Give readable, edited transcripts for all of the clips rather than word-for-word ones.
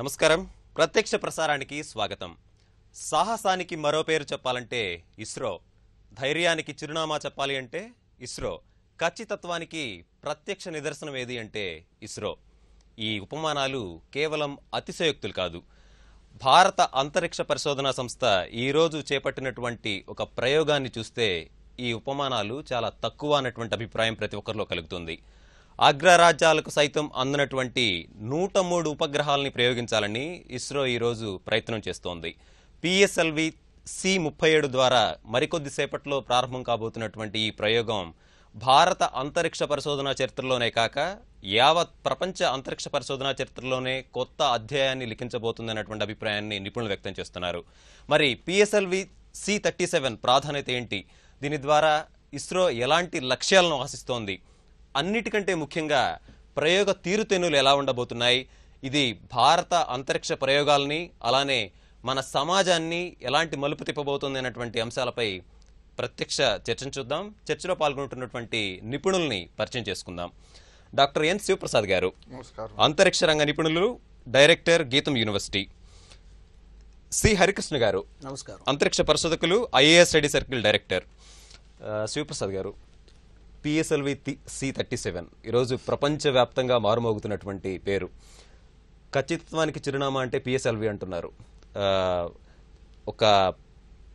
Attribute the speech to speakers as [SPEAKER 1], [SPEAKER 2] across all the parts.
[SPEAKER 1] నమస్కారం. ప్రత్యక్ష ప్రసారానికి స్వాగతం. సాహసానికి మరో పేరు చెప్పాలంటే ఇస్రో, ధైర్యానికి చిరునామా చెప్పాలి అంటే ఇస్రో, ఖచ్చితత్వానికి ప్రత్యక్ష నిదర్శనం ఏది అంటే ఇస్రో. ఈ ఉపమానాలు కేవలం అతిశయోక్తులు కాదు. భారత అంతరిక్ష పరిశోధనా సంస్థ ఈరోజు చేపట్టినటువంటి ఒక ప్రయోగాన్ని చూస్తే ఈ ఉపమానాలు చాలా తక్కువ అన్నటువంటి అభిప్రాయం ప్రతి ఒక్కరిలో కలుగుతుంది. అగ్రరాజ్యాలకు సైతం అందనటువంటి 103 ఉపగ్రహాలని ప్రయోగించాలని ఇస్రో ఈరోజు ప్రయత్నం చేస్తోంది. పిఎస్ఎల్వి C-37 ద్వారా మరికొద్ది సేపట్లో ప్రారంభం కాబోతున్నటువంటి ఈ ప్రయోగం భారత అంతరిక్ష పరిశోధనా చరిత్రలోనే కాక యావత్ ప్రపంచ అంతరిక్ష పరిశోధనా చరిత్రలోనే కొత్త అధ్యాయాన్ని లిఖించబోతుందన్నటువంటి అభిప్రాయాన్ని నిపుణులు వ్యక్తం చేస్తున్నారు. మరి పిఎస్ఎల్వి C-37 ప్రాధాన్యత ఏంటి? దీని ద్వారా ఇస్రో ఎలాంటి లక్ష్యాలను ఆశిస్తోంది? అన్నిటికంటే ముఖ్యంగా ప్రయోగ తీరుతెన్నులు ఎలా ఉండబోతున్నాయి? ఇది భారత అంతరిక్ష ప్రయోగాల్ని అలానే మన సమాజాన్ని ఎలాంటి మలుపు తిప్పబోతుంది అన్నటువంటి అంశాలపై ప్రత్యక్ష చర్చను చూద్దాం. చర్చలో పాల్గొంటున్నటువంటి నిపుణుల్ని పరిచయం చేసుకుందాం. డాక్టర్ ఎన్ శివప్రసాద్ గారు, అంతరిక్ష రంగ నిపుణులు, డైరెక్టర్, గీతం యూనివర్సిటీ. సి హరికృష్ణ గారు, నమస్కారం, అంతరిక్ష పరిశోధకులు, IAS study circle director. Shivaprasad గారు, పిఎస్ఎల్వి C-37 ఈరోజు ప్రపంచవ్యాప్తంగా మారుమోగుతున్నటువంటి పేరు. ఖచ్చితత్వానికి చిరునామా అంటే పిఎస్ఎల్వి అంటున్నారు. ఒక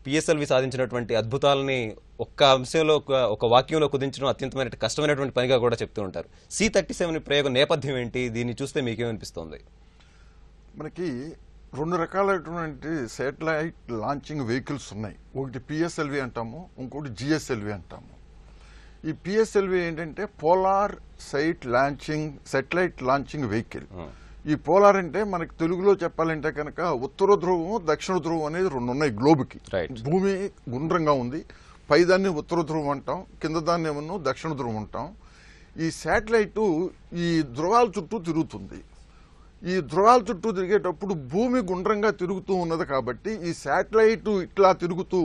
[SPEAKER 1] పిఎస్ఎల్వి సాధించినటువంటి అద్భుతాలని ఒక్క అంశంలో ఒక వాక్యంలో కుదించడం అత్యంతమైన కష్టమైనటువంటి పనిగా కూడా చెప్తూ ఉంటారు. C-37 ప్రయోగం నేపథ్యం ఏంటి? దీన్ని చూస్తే మీకేమనిపిస్తోంది?
[SPEAKER 2] మనకి రెండు రకాలైనటువంటి శాటిలైట్ లాంచింగ్ వెహికల్స్ ఉన్నాయి. ఒకటి పిఎస్ఎల్వి అంటాము, ఇంకోటి జిఎస్ఎల్వి అంటాము. ఈ పిఎస్ఎల్వి ఏంటంటే పోలార్ శాటిలైట్ లాంచింగ్ వెహికల్. ఈ పోలార్ అంటే మనకి తెలుగులో చెప్పాలంటే కనుక ఉత్తర ధ్రువం, దక్షిణ ధ్రువం అనేది రెండు ఉన్నాయి గ్లోబ్కి. భూమి గుండ్రంగా ఉంది, పైదాన్ని ఉత్తర ధ్రువం అంటాం, కింద దాన్ని ఏమన్నా దక్షిణ ధ్రువం అంటాం. ఈ శాటిలైట్ ఈ ధ్రువాల చుట్టూ తిరుగుతుంది. ఈ ధ్రువాల చుట్టూ తిరిగేటప్పుడు భూమి గుండ్రంగా తిరుగుతూ ఉన్నది కాబట్టి ఈ శాటిలైట్ ఇట్లా తిరుగుతూ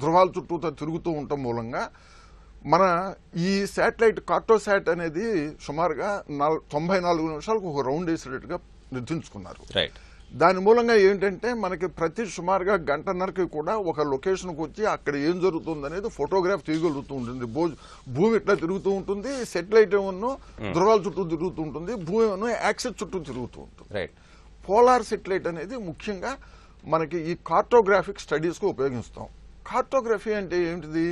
[SPEAKER 2] ధ్రువాల చుట్టూ తిరుగుతూ ఉండటం మూలంగా మన ఈ శాటిలైట్ కార్టోశాట్ అనేది సుమారుగా 94 నిమిషాలకు ఒక రౌండ్ వేసేటట్టుగా నిర్ధారించుకున్నారు. దాని మూలంగా ఏంటంటే మనకి ప్రతి సుమారుగా గంటన్నరకి కూడా ఒక లొకేషన్కి వచ్చి అక్కడ ఏం జరుగుతుంది అనేది ఫోటోగ్రాఫ్ తీయగలుగుతూ ఉంటుంది. భూమి ఇట్లా తిరుగుతూ ఉంటుంది, శాటిలైట్ ఏమన్నా ధ్రువాల చుట్టూ తిరుగుతూ ఉంటుంది, భూమి ఏమన్నా యాక్సిస్ చుట్టూ తిరుగుతూ ఉంటుంది. పోలార్ శాటిలైట్ అనేది ముఖ్యంగా మనకి ఈ కార్టోగ్రాఫిక్ స్టడీస్కు ఉపయోగిస్తాం. కార్టోగ్రఫీ అంటే ఏంటిది?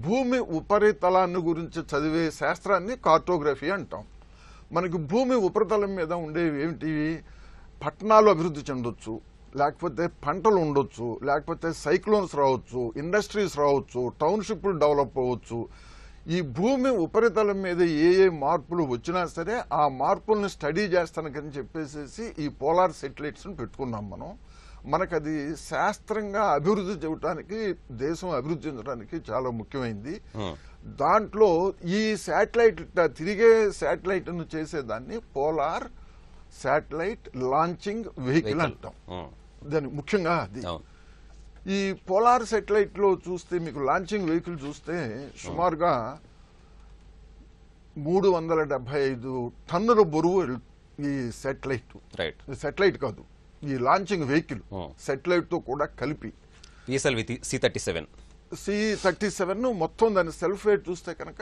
[SPEAKER 2] భూమి ఉపరితలాన్ని గురించి చదివే శాస్త్రాన్ని కార్టోగ్రఫీ అంటాం. మనకి భూమి ఉపరితలం మీద ఉండేవి ఏమిటి? పట్టణాలు అభివృద్ధి చెందొచ్చు, లేకపోతే పంటలు ఉండొచ్చు, లేకపోతే సైక్లోన్స్ రావచ్చు, ఇండస్ట్రీస్ రావచ్చు, టౌన్షిప్లు డెవలప్ అవ్వచ్చు. ఈ భూమి ఉపరితలం మీద ఏ మార్పులు వచ్చినా సరే ఆ మార్పుల్ని స్టడీ చేస్తానని చెప్పేసి ఈ పోలార్ శాటిలైట్స్ని పెట్టుకున్నాం మనం. మనకు అది శాస్త్రంగా అభివృద్ధి చేయడానికి, దేశం అభివృద్ధి చెందడానికి చాలా ముఖ్యమైనది. దాంట్లో ఈ శాటిలైట్ తిరిగే శాటిలైట్ ను చేసేదాన్ని పోలార్ శాటిలైట్ లాంచింగ్ వెహికల్ అంటాం. దాని ముఖ్యంగా అది ఈ పోలార్ శాటిలైట్ లో చూస్తే మీకు లాంచింగ్ వెహికల్ చూస్తే సుమారుగా 375 టన్నుల బరువు ఈ శాటిలైట్ కాదు, ఈ లాంచింగ్ వెహికల్ శాటిలైట్ తో కూడా కలిపి
[SPEAKER 1] పిఎస్ఎల్వి
[SPEAKER 2] C-37 మొత్తం దాని సెల్ఫ్ వెయిట్ చూస్తే కనుక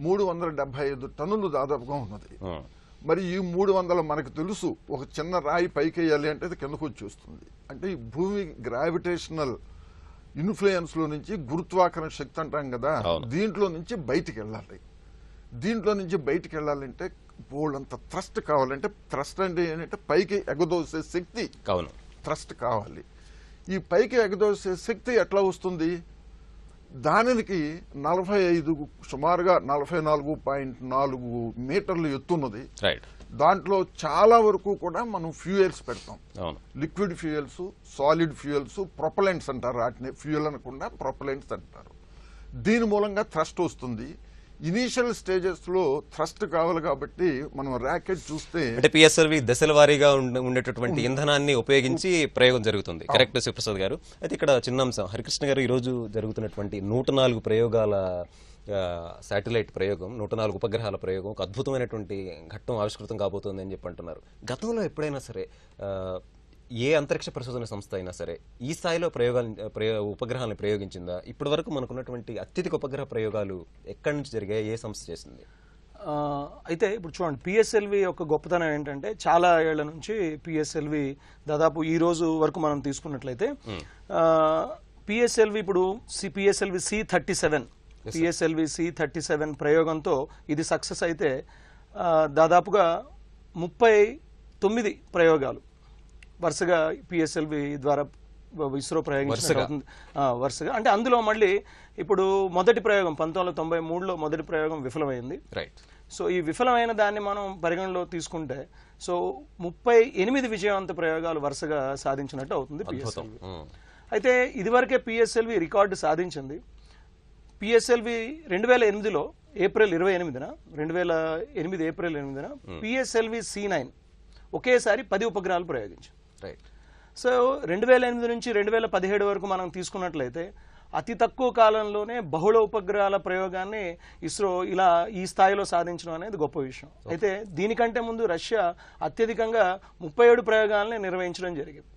[SPEAKER 2] 375 టన్నులు దాదాపుగా ఉన్నది. మరి ఈ 300 మనకు తెలుసు, ఒక చిన్న రాయి పైకి వేయాలి అంటే అది కిందకు వచ్చేస్తుంది. అంటే ఈ భూమి గ్రావిటేషనల్ ఇన్ఫ్లుయెన్స్ లో నుంచి గురుత్వాకర్షణ శక్తి అంటాం కదా, దీంట్లో నుంచి బయటికి వెళ్ళాలి. దీంట్లో నుంచి బయటికి వెళ్ళాలంటే బోల్డంత థ్రస్ట్ కావాలంటే, థ్రస్ట్ అంటే ఏంటంటే పైకి ఎగదోసే శక్తి, థ్రస్ట్ కావాలి. ఈ పైకి ఎగదోసే శక్తి ఎట్లా వస్తుంది? దానికి 45 సుమారుగా 44.4 మీటర్లు ఎత్తున్నది. దాంట్లో చాలా వరకు కూడా మనం ఫ్యూయల్స్ పెడతాం. లిక్విడ్ ఫ్యూయల్స్, సాలిడ్ ఫ్యూయల్స్, ప్రొపలెంట్స్ అంటారు. వాటిని ఫ్యూయల్ అనకుండా ప్రొపలెంట్స్ అంటారు. దీని మూలంగా థ్రస్ట్ వస్తుంది. ఇనీషియల్ స్టేజెస్ లో థ్రస్ట్ కావాలి కాబట్టి మనం రాకెట్ చూస్తే
[SPEAKER 1] అంటే పిఎస్ఎల్వి దశల వారీగా ఉండేటటువంటి ఇంధనాన్ని ఉపయోగించి ప్రయోగం జరుగుతుంది. కరెక్ట్ శివప్రసాద్ గారు. అయితే ఇక్కడ చిన్న అంశం, హరికృష్ణ గారు, ఈ రోజు జరుగుతున్నటువంటి 104 ప్రయోగాల శాటిలైట్ ప్రయోగం 104 ఉపగ్రహాల ప్రయోగం ఒక అద్భుతమైనటువంటి ఘట్టం ఆవిష్కృతం కాబోతోంది అని చెప్పి అంటున్నారు. గతంలో ఎప్పుడైనా సరే ఏ అంతరిక్ష పరిశోధన సంస్థ అయినా సరే ఈ స్థాయిలో ఉపగ్రహాలను ప్రయోగించిందా? ఇప్పటి వరకు మనకున్నటువంటి అత్యధిక ఉపగ్రహ ప్రయోగాలు ఎక్కడి నుంచి జరిగాయి, ఏ సంస్థ చేసింది?
[SPEAKER 3] అయితే ఇప్పుడు చూడండి, పిఎస్ఎల్వి యొక్క గొప్పతనం ఏంటంటే చాలా ఏళ్ల నుంచి పిఎస్ఎల్వి దాదాపు ఈ రోజు వరకు మనం తీసుకున్నట్లయితే పిఎస్ఎల్వి ఇప్పుడు పిఎస్ఎల్వి C37 ప్రయోగంతో ఇది సక్సెస్ అయితే దాదాపుగా 39 ప్రయోగాలు వరుసగా పిఎస్ఎల్వి ద్వారా ఇస్రో ప్రయోగించింది వరుసగా. అంటే అందులో మళ్ళీ ఇప్పుడు మొదటి ప్రయోగం 1993లో మొదటి ప్రయోగం విఫలమైంది. సో ఈ విఫలమైన దాన్ని మనం పరిగణలో తీసుకుంటే సో 38 విజయవంత ప్రయోగాలు వరుసగా సాధించినట్టు అవుతుంది పిఎస్ఎల్వి. అయితే ఇదివరకే పిఎస్ఎల్వి రికార్డు సాధించింది. పిఎస్ఎల్వి 2008లో ఏప్రిల్ 8న పిఎస్ఎల్వి C9 ఒకేసారి 10 ఉపగ్రహాలు ప్రయోగించింది. సో 2008 నుంచి 2017 వరకు మనం తీసుకున్నట్లయితే అతి తక్కువ కాలంలోనే బహుళ ఉపగ్రహాల ప్రయోగాన్ని ఇస్రో ఇలా ఈ స్థాయిలో సాధించడం అనేది గొప్ప విషయం. అయితే దీనికంటే ముందు రష్యా అత్యధికంగా 37 ప్రయోగాలని నిర్వహించడం జరిగింది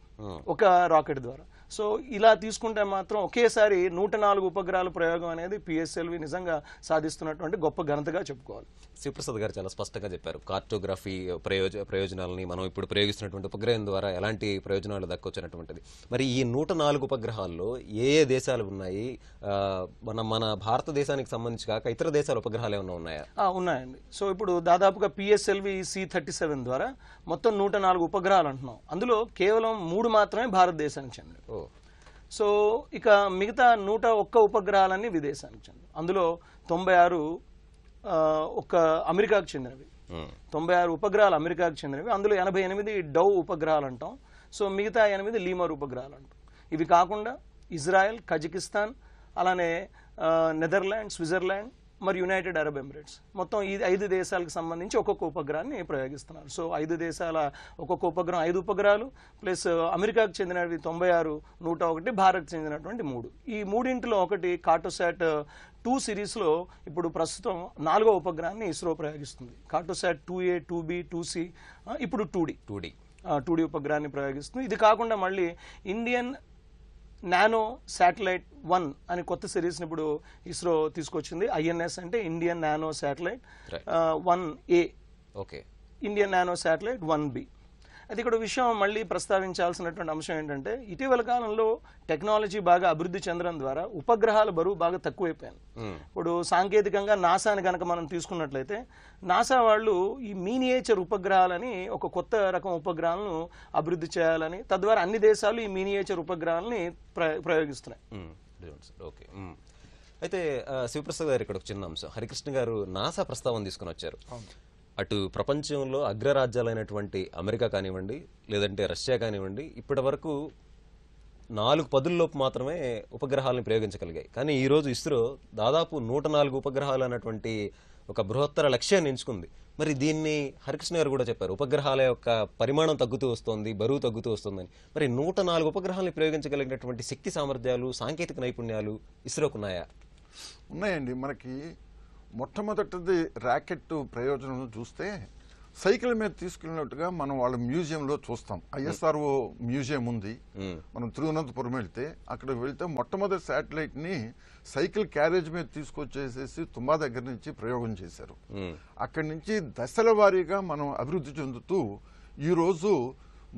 [SPEAKER 3] ఒక రాకెట్ ద్వారా. సో ఇలా తీసుకుంటే మాత్రం ఒకేసారి 104 ఉపగ్రహాల ప్రయోగం అనేది పిఎస్ఎల్వి నిజంగా సాధిస్తున్నటువంటి గొప్ప ఘనతగా చెప్పుకోవాలి.
[SPEAKER 1] శివప్రసాద్ గారు చాలా స్పష్టంగా చెప్పారు. కార్టోగ్రఫీ ప్రయోజనాలని మనం ఇప్పుడు ప్రయోగిస్తున్నటువంటి ఉపగ్రహం ద్వారా ఎలాంటి ప్రయోజనాలు దక్కొచ్చినటువంటిది. మరి ఈ 104 ఉపగ్రహాల్లో ఏ ఏ దేశాలు ఉన్నాయి? మన భారతదేశానికి సంబంధించి కాక ఇతర దేశాల ఉపగ్రహాలు ఏమైనా ఉన్నాయా?
[SPEAKER 3] ఉన్నాయండి. సో ఇప్పుడు దాదాపుగా పిఎస్ఎల్వి C37 ద్వారా మొత్తం 104 ఉపగ్రహాలు అంటున్నాం. అందులో కేవలం 3 మాత్రమే భారతదేశానికి చెందినవి. సో ఇక మిగతా 101 ఉపగ్రహాలన్నీ విదేశానికి చెందినవి. అందులో 96 ఒక్క అమెరికాకు చెందినవి. 96 ఉపగ్రహాలు అమెరికాకు చెందినవి. అందులో 88 డౌ ఉపగ్రహాలు అంటాం. సో మిగతా 8 లీమర్ ఉపగ్రహాలు అంటాం. ఇవి కాకుండా ఇజ్రాయెల్, కజకిస్తాన్, అలానే నెదర్లాండ్, స్విట్జర్లాండ్ మరి యునైటెడ్ అరబ్ ఎమిరేట్స్ మొత్తం ఈ 5 దేశాలకు సంబంధించి ఒక్కొక్క ఉపగ్రహాన్ని ప్రయోగిస్తున్నారు. సో 5 దేశాల ఒక్కొక్క ఉపగ్రహం 5 ఉపగ్రహాలు ప్లస్ అమెరికాకు చెందినవి 96, 101, భారత్ చెందినటువంటి 3. ఈ మూడింటిలో ఒకటి కార్టోసాట్ 2 సిరీస్లో ఇప్పుడు ప్రస్తుతం 4వ ఉపగ్రహాన్ని ISRO ప్రయోగిస్తుంది. Cartosat 2A, 2B, 2C, ఇప్పుడు 2D ఉపగ్రహాన్ని ప్రయోగిస్తుంది. ఇది కాకుండా మళ్ళీ ఇండియన్ నానో శాటిలైట్ 1 అని కొత్త సిరీస్ని ఇప్పుడు ఇస్రో తీసుకొచ్చింది. INS అంటే Indian nano satellite 1A, Indian nano satellite 1B. అయితే ఇక్కడ విషయం మళ్ళీ ప్రస్తావించాల్సినటువంటి అంశం ఏంటంటే ఇటీవల కాలంలో టెక్నాలజీ బాగా అభివృద్ధి చెందడం ద్వారా ఉపగ్రహాల బరువు బాగా తక్కువైపోయింది. ఇప్పుడు సాంకేతికంగా నాసాని కనుక మనం తీసుకున్నట్లయితే నాసా వాళ్ళు ఈ మినియేచర్ ఉపగ్రహాలని ఒక కొత్త రకం ఉపగ్రహాలను అభివృద్ధి చేయాలని తద్వారా అన్ని దేశాలు ఈ మినియేచర్ ఉపగ్రహాలని ప్రయోగిస్తున్నాయి.
[SPEAKER 1] అయితే శివప్రసాద్ గారు ఇక్కడ ఒక చిన్న అంశం, హరికృష్ణ గారు నాసా ప్రస్తావన తీసుకుని వచ్చారు. అటు ప్రపంచంలో అగ్రరాజ్యాలైనటువంటి అమెరికా కానివ్వండి లేదంటే రష్యా కానివ్వండి ఇప్పటి వరకు 4 పదుల్లోపు మాత్రమే ఉపగ్రహాలను ప్రయోగించగలిగాయి. కానీ ఈరోజు ఇస్రో దాదాపు 104 ఉపగ్రహాలు అన్నటువంటి ఒక బృహత్తర లక్ష్యాన్ని ఎంచుకుంది. మరి దీన్ని హరికృష్ణ గారు కూడా చెప్పారు, ఉపగ్రహాల యొక్క పరిమాణం తగ్గుతూ వస్తోంది, బరువు తగ్గుతూ వస్తుందని. మరి 104 ఉపగ్రహాలను ప్రయోగించగలిగినటువంటి శక్తి సామర్థ్యాలు, సాంకేతిక నైపుణ్యాలు ఇస్రోకు ఉన్నాయా?
[SPEAKER 2] ఉన్నాయండి. మనకి మొట్టమొదటిది ర్యాకెట్ ప్రయోజనం చూస్తే సైకిల్ మీద తీసుకెళ్ళినట్టుగా మనం వాళ్ళ మ్యూజియంలో చూస్తాం. ISRO మ్యూజియం ఉంది. మనం తిరువనంతపురం అక్కడికి వెళ్తే మొట్టమొదటి శాటిలైట్ ని సైకిల్ క్యారేజ్ మీద తీసుకొచ్చేసేసి తుంబా దగ్గర నుంచి ప్రయోగం చేశారు. అక్కడి నుంచి దశల వారీగా మనం అభివృద్ధి చెందుతూ ఈరోజు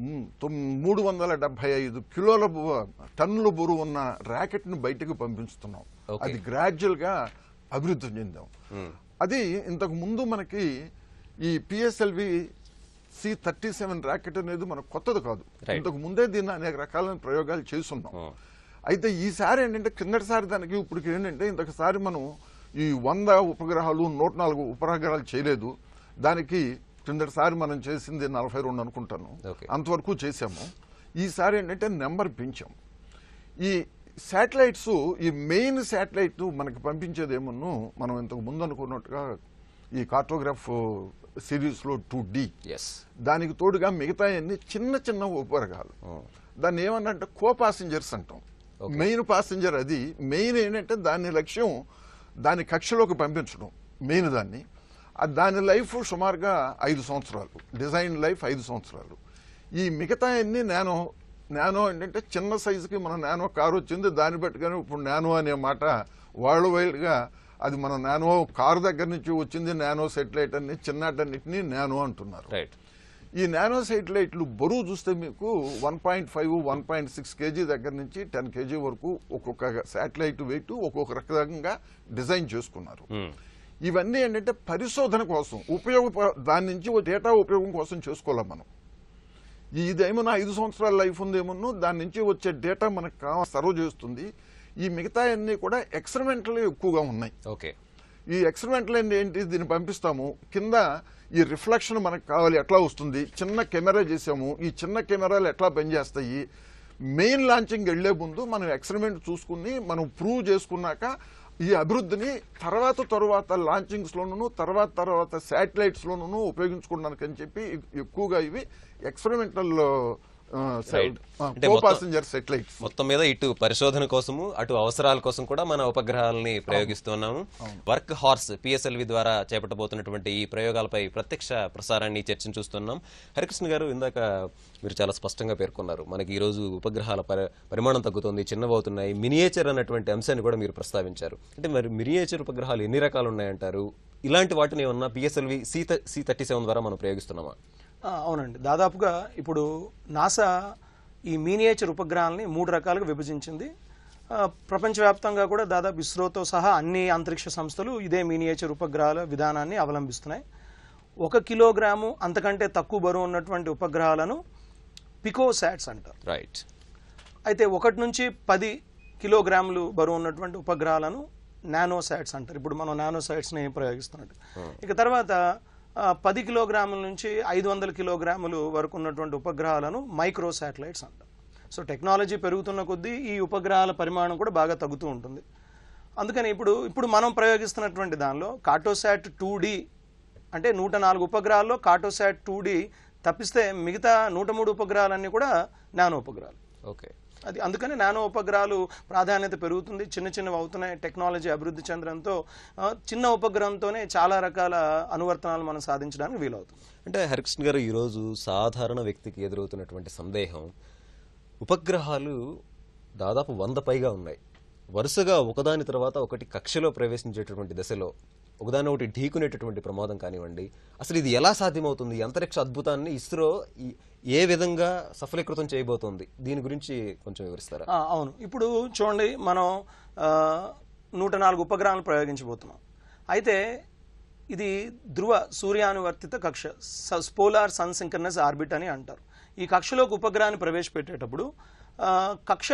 [SPEAKER 2] 375 కిలోల టన్నుల బరువు ఉన్న ర్యాకెట్ ను బయటకు పంపిస్తున్నాం. అది గ్రాడ్యువల్ గా అభివృద్ధి చెందాం. అది ఇంతకు ముందు మనకి ఈ పిఎస్ఎల్వి C37 ర్యాకెట్ అనేది మనకు కొత్తది కాదు. ఇంతకు ముందే దీన్ని అనేక రకాలైన ప్రయోగాలు చేస్తున్నాం. అయితే ఈసారి ఏంటంటే కిందటిసారి దానికి ఇప్పుడు ఏంటంటే ఇంతకుసారి మనం ఈ 100 ఉపగ్రహాలు 104 ఉపగ్రహాలు చేయలేదు. దానికి కిందటిసారి మనం చేసింది 42 అనుకుంటాను, అంతవరకు చేసాము. ఈసారి ఏంటంటే నెంబర్ పెంచాం. ఈ శాటిలైట్స్ ఈ మెయిన్ శాటిలైట్ మనకి పంపించేది ఏమన్నా మనం ఇంతకు ముందు అనుకున్నట్టుగా ఈ కార్టోగ్రాఫ్ సిరీస్ లో 2D, దానికి తోడుగా మిగతా అన్ని చిన్న చిన్న ఉపగ్రహాలు. దాన్ని ఏమన్నంటే కో పాసింజర్స్ అంటాం. మెయిన్ పాసింజర్ అది. మెయిన్ ఏంటంటే దాని లక్ష్యం దాని కక్షలోకి పంపించడం మెయిన్ దాన్ని. దాని లైఫ్ సుమారుగా 5 సంవత్సరాలు, డిజైన్ లైఫ్ 5 సంవత్సరాలు. ఈ మిగతా అన్ని నానో ఏంటంటే చిన్న సైజుకి మన నానో కారు వచ్చింది, దాన్ని బట్టుగానే ఇప్పుడు నానో అనే మాట వరల్డ్ వైడ్గా అది మన నానో కారు దగ్గర నుంచి వచ్చింది. నానో సెటిలైట్ అన్ని చిన్నటన్నిటిని నానో అంటున్నారు. ఈ నానో సెటిలైట్లు బరువు చూస్తే మీకు 1.5, 1.6 కేజీ దగ్గర నుంచి 10 కేజీ వరకు ఒక్కొక్క శాటిలైట్ వెయిట్ ఒక్కొక్క రకంగా డిజైన్ చేసుకున్నారు. ఇవన్నీ ఏంటంటే పరిశోధన కోసం దాని నుంచి డేటా ఉపయోగం కోసం చేసుకోలేం మనం. ఇదేమన్నా 5 సంవత్సరాల లైఫ్ ఉందేమో, దాని నుంచి వచ్చే డేటా మనకు సర్వ్ చేస్తుంది. ఈ మిగతా అన్ని కూడా ఎక్స్పెరిమెంట్లు ఎక్కువగా ఉన్నాయి. ఈ ఎక్స్పెరిమెంట్లు ఏంటి, దీన్ని పంపిస్తాము, కింద ఈ రిఫ్లెక్షన్ మనకు కావాలి ఎట్లా వస్తుంది, చిన్న కెమెరా చేసాము, ఈ చిన్న కెమెరాలు ఎట్లా పనిచేస్తాయి, మెయిన్ లాంచింగ్ వెళ్లే ముందు మనం ఎక్స్పెరిమెంట్ చూసుకుని మనం ప్రూవ్ చేసుకున్నాక ఈ అభివృద్ధిని తర్వాత లాంచింగ్స్ లోనూ తర్వాత శాటిలైట్స్ లోనూ ఉపయోగించుకోవడానికి అని చెప్పి ఎక్కువగా ఇవి ఎక్స్పెరిమెంటల్ పాసెంజర్ సెటిలైట్స్.
[SPEAKER 1] మొత్తం మీద ఇటు పరిశోధన కోసము అటు అవసరాల కోసం కూడా మన ఉపగ్రహాలని ప్రయోగిస్తున్నాము. వర్క్ హార్స్ పిఎస్ఎల్వి ద్వారా చేపట్టబోతున్నటువంటి ఈ ప్రయోగాలపై ప్రత్యక్ష ప్రసారాన్ని చర్చను చూస్తున్నాం. హరికృష్ణ గారు, ఇందాక మీరు చాలా స్పష్టంగా పేర్కొన్నారు, మనకి ఈ రోజు ఉపగ్రహాల పరిమాణం తగ్గుతుంది, చిన్నవవుతున్నాయి, మినియేచర్ అన్నటువంటి అంశాన్ని కూడా మీరు ప్రస్తావించారు. అంటే మరి మినియేచర్ ఉపగ్రహాలు ఎన్ని రకాలు ఉన్నాయంటారు? ఇలాంటి వాటిని ఏమన్నా పిఎస్ఎల్వి C37 ద్వారా మనం ప్రయోగిస్తున్నామా?
[SPEAKER 3] అవునండి, దాదాపుగా ఇప్పుడు నాసా ఈ మినియేచర్ ఉపగ్రహాలని 3 రకాలుగా విభజించింది. ప్రపంచవ్యాప్తంగా కూడా దాదాపు ఇస్రోతో సహా అన్ని అంతరిక్ష సంస్థలు ఇదే మినియేచర్ ఉపగ్రహాల విధానాన్ని అవలంబిస్తున్నాయి. 1 కిలోగ్రాము అంతకంటే తక్కువ బరువు ఉన్నటువంటి ఉపగ్రహాలను పికోసాట్స్ అంటారు. అయితే 1 నుంచి 10 కిలోగ్రాములు బరువు ఉన్నటువంటి ఉపగ్రహాలను నానోసాట్స్ అంటారు. ఇప్పుడు మనం నానోసాట్స్ని ప్రయోగిస్తున్నట్టు. ఇక తర్వాత 10 కిలోగ్రాముల నుంచి 500 కిలోగ్రాములు వరకు ఉన్నటువంటి ఉపగ్రహాలను మైక్రో శాటిలైట్స్ అంటారు. సో టెక్నాలజీ పెరుగుతున్న కొద్దీ ఈ ఉపగ్రహాల పరిమాణం కూడా బాగా తగ్గుతూ ఉంటుంది. అందుకని ఇప్పుడు మనం ప్రయోగిస్తున్నటువంటి దానిలో కార్టోసాట్ 2D అంటే 104 ఉపగ్రహాల్లో కార్టోసాట్ 2D తప్పిస్తే మిగతా 103 ఉపగ్రహాలన్నీ కూడా నానో ఉపగ్రహాలు. అది అందుకని నానో ఉపగ్రహాలు ప్రాధాన్యత పెరుగుతుంది, చిన్నవి అవుతున్నాయి. టెక్నాలజీ అభివృద్ధి చెందడంతో చిన్న ఉపగ్రహంతోనే చాలా రకాల అనువర్తనాలు మనం సాధించడానికి వీలవుతుంది.
[SPEAKER 1] అంటే హరికృష్ణ గారు, ఈరోజు సాధారణ వ్యక్తికి ఎదురవుతున్నటువంటి సందేహం, ఉపగ్రహాలు దాదాపు 100 పైగా ఉన్నాయి, వరుసగా ఒకదాని తర్వాత ఒకటి కక్షలో ప్రవేశించేటటువంటి దశలో ఒకదాని ఒకటి ఢీకునేటటువంటి ప్రమాదం కానివ్వండి, అసలు ఇది ఎలా సాధ్యమవుతుంది? అంతరిక్ష అద్భుతాన్ని ఇస్రో ఏ విధంగా సఫలీకృతం చేయబోతోంది, దీని గురించి కొంచెం వివరిస్తారా?
[SPEAKER 3] అవును, ఇప్పుడు చూడండి, మనం 104 ఉపగ్రహాలను ప్రయోగించబోతున్నాం. అయితే ఇది ధ్రువ సూర్యానువర్తిత కక్ష, పోలార్ సన్ సింక్రనస్ ఆర్బిట్ అని అంటారు. ఈ కక్షలోకి ఉపగ్రహాన్ని ప్రవేశపెట్టేటప్పుడు కక్ష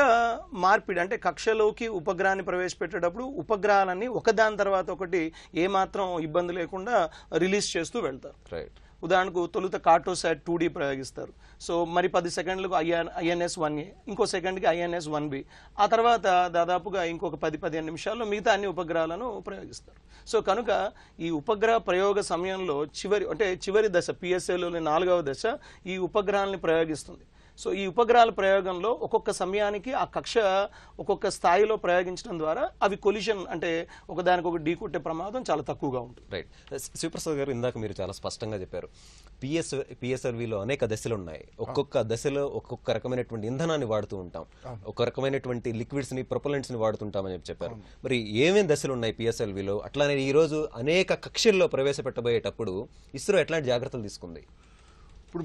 [SPEAKER 3] మార్పిడి అంటే కక్షలోకి ఉపగ్రహాన్ని ప్రవేశపెట్టేటప్పుడు ఉపగ్రహాలన్నీ ఒకదాని తర్వాత ఒకటి ఏమాత్రం ఇబ్బంది లేకుండా రిలీజ్ చేస్తూ వెళ్తారు. ఉదాహరణకు తొలుత కార్టోసాట్ 2D ప్రయోగిస్తారు. సో మరి 10 సెకండ్లకు INS-1A, ఇంకో సెకండ్కి INS-1B, ఆ తర్వాత దాదాపుగా ఇంకొక 10-15 నిమిషాల్లో మిగతా అన్ని ఉపగ్రహాలను ప్రయోగిస్తారు. సో కనుక ఈ ఉపగ్రహ ప్రయోగ సమయంలో చివరి దశ పిఎస్ఎల్లోని 4వ దశ ఈ ఉపగ్రహాన్ని ప్రయోగిస్తుంది. సో ఈ ఉపగ్రహాల ప్రయోగంలో ఒక్కొక్క సమయానికి ఆ కక్ష ఒక్కొక్క స్థాయిలో ప్రయోగించడం ద్వారా అవి కొలిషన్ అంటే ఒకదానికొకటి ఢీకొట్టే ప్రమాదం చాలా తక్కువగా ఉంటుంది.
[SPEAKER 1] రైట్. శివప్రసాద్ గారు, ఇందాక మీరు చాలా స్పష్టంగా చెప్పారు, పిఎస్ఎల్విలో అనేక దశలు ఉన్నాయి, ఒక్కొక్క దశలో ఒక్కొక్క రకమైనటువంటి ఇంధనాన్ని వాడుతూ ఉంటాం, ఒక రకమైనటువంటి లిక్విడ్స్ ని ప్రొపలెంట్స్ ని వాడుతుంటామని చెప్పారు. మరి ఏమేమి దశలు ఉన్నాయి పిఎస్ఎల్విలో? అట్లానే ఈ రోజు అనేక కక్షల్లో ప్రవేశపెట్టబోయేటప్పుడు ఇస్రో ఎట్లాంటి జాగ్రత్తలు తీసుకుంది?
[SPEAKER 2] ఇప్పుడు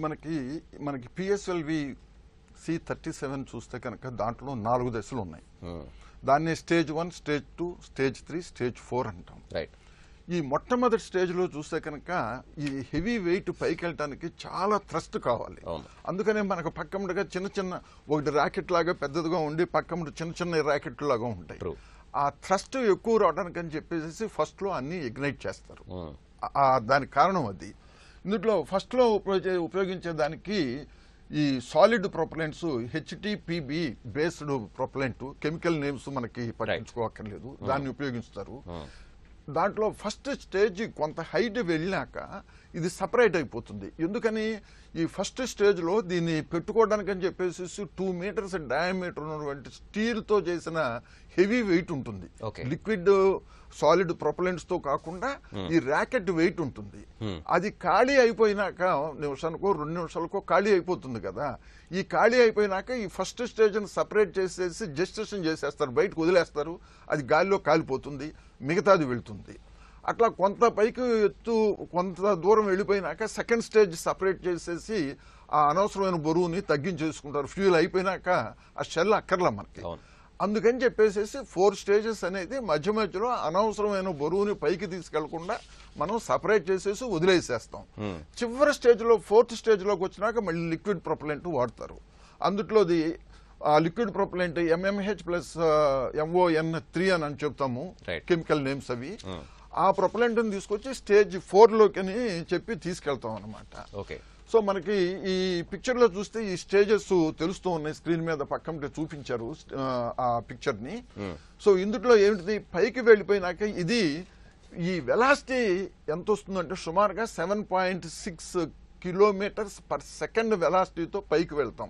[SPEAKER 2] మనకి పిఎస్ఎల్వి C37 చూస్తే కనుక దాంట్లో 4 దశలు ఉన్నాయి. దాన్ని స్టేజ్ 1, స్టేజ్ 2, స్టేజ్ 3, స్టేజ్ 4 అంటాం. ఈ మొట్టమొదటి స్టేజ్లో చూస్తే కనుక ఈ హెవీ వెయిట్ పైకి వెళ్ళటానికి చాలా థ్రస్ట్ కావాలి. అందుకనే మనకు పక్కముడిగా చిన్న ఒకటి ర్యాకెట్ లాగా పెద్దదిగా ఉండి పక్కముడి చిన్న ర్యాకెట్ లాగా ఉంటాయి. ఆ థ్రస్ట్ ఎక్కువ రావడానికి అని చెప్పేసి ఫస్ట్ లో అన్ని ఇగ్నైట్ చేస్తారు. దానికి కారణం అది. ఇందులో ఫస్ట్ లో ఉపయోగించే దానికి ఈ solid propellants HTPB based propellant, chemical names మనకి పట్టించుకోక్కర్లేదు, దాన్ని ఉపయోగిస్తారు. దాంట్లో ఫస్ట్ స్టేజ్ కొంత హైట్ వెళ్ళినాక ఇది సపరేట్ అయిపోతుంది. ఎందుకని ఈ ఫస్ట్ స్టేజ్లో దీన్ని పెట్టుకోవడానికి అని చెప్పేసి 2 మీటర్స్ డయామీటర్ ఉన్నటువంటి స్టీల్తో చేసిన హెవీ వెయిట్ ఉంటుంది. లిక్విడ్ సాలిడ్ ప్రొపలెంట్స్ తో కాకుండా ఈ ర్యాకెట్ వెయిట్ ఉంటుంది. అది ఖాళీ అయిపోయినాక నిమిషానికో 2 నిమిషాలకో ఖాళీ అయిపోతుంది కదా. ఈ ఖాళీ అయిపోయినాక ఈ ఫస్ట్ స్టేజ్ ని సపరేట్ చేసేసి జస్టిషన్ చేసేస్తారు, బయటకు వదిలేస్తారు. అది గాలిలో కాలిపోతుంది, మిగతాది వెళ్తుంది. అట్లా కొంత పైకి ఎత్తు కొంత దూరం వెళ్ళిపోయినాక సెకండ్ స్టేజ్ సపరేట్ చేసేసి ఆ అనవసరమైన బరువుని తగ్గించేసుకుంటారు. ఫ్యూల్ అయిపోయినాక ఆ షెల్ అక్కర్లా మనకి. అందుకని చెప్పేసి 4 స్టేజెస్ అనేది మధ్య మధ్యలో అనవసరమైన బరువుని పైకి తీసుకెళ్లకుండా మనం సపరేట్ చేసేసి వదిలేసేస్తాం. చివరి స్టేజ్ లో 4th స్టేజ్ లోకి వచ్చినాక మళ్ళీ లిక్విడ్ ప్రొపలెంట్ వాడతారు. అందులోది liquid propellant MMH plus MON3 అని చెప్తాము, కెమికల్ నేమ్స్ అవి. ఆ ప్రొపలెంట్ ని తీసుకొచ్చి స్టేజ్ 4 లోకి అని చెప్పి తీసుకెళ్తాం అనమాట. సో మనకి ఈ పిక్చర్ లో చూస్తే ఈ స్టేజెస్ తెలుస్తూ ఉన్నాయి, స్క్రీన్ మీద పక్కన చూపించారు ఆ పిక్చర్ ని. సో ఇందులో ఏమిటిది, పైకి వెళ్ళిపోయినాక ఇది ఈ వెలాసిటీ ఎంత వస్తుందంటే సుమారుగా 7.6 కిలోమీటర్స్ పర్ సెకండ్ వెలాసిటీతో పైకి వెళ్తాం.